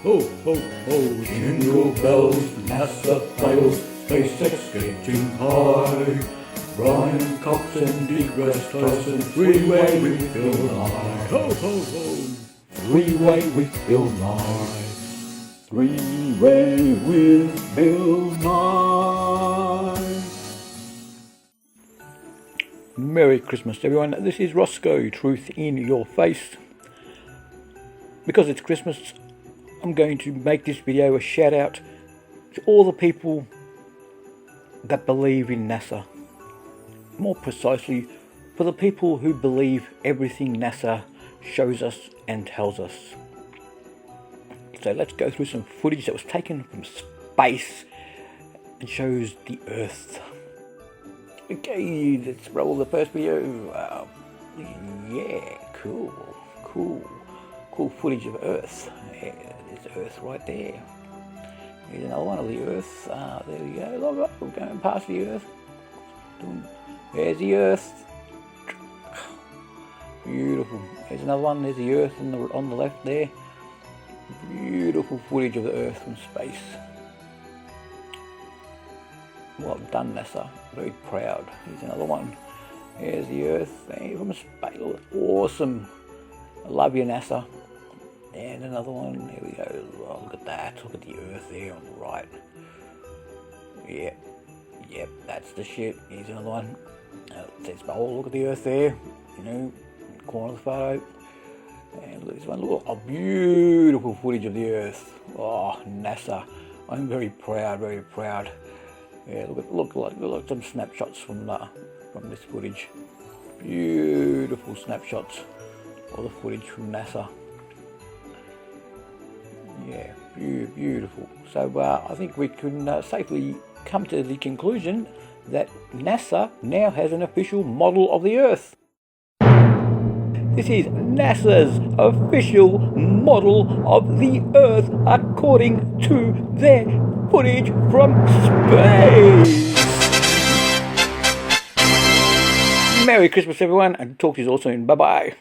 Ho, ho, ho, jingle bells, NASA fails, SpaceX getting high. Brian Cox and DeGrasse Tyson, three-way with Bill Nye. Ho, ho, ho, three-way with Bill Nye. Three-way with Bill Nye. Merry Christmas, everyone. This is Roscoe, Truth in Your Face. Because it's Christmas, I'm going to make this video a shout out to all the people that believe in NASA. More precisely, for the people who believe everything NASA shows us and tells us. So let's go through some footage that was taken from space and shows the Earth. Okay, let's roll the first video. Yeah, cool footage of Earth. Yeah, there's Earth right there. Here's another one of the Earth. There we go. Look, we're going past the Earth. There's the Earth. Beautiful. There's another one. There's the Earth on the left there. Beautiful footage of the Earth from space. Well done, NASA. Very proud. Here's another one. Here's the Earth from space. Awesome. I love you, NASA. And another one. Here we go. Oh, look at that. Look at the Earth there on the right. Yep, that's the shit. Here's another one. Look at the Earth there. You know, corner of the photo. And look at this one. Look, beautiful footage of the Earth. Oh, NASA. I'm very proud. Yeah, look some snapshots from this footage. Beautiful snapshots of the footage from NASA. Yeah, beautiful. So I think we can safely come to the conclusion that NASA now has an official model of the Earth. This is NASA's official model of the Earth according to their footage from space. Merry Christmas, everyone, and talk to you all soon. Bye-bye.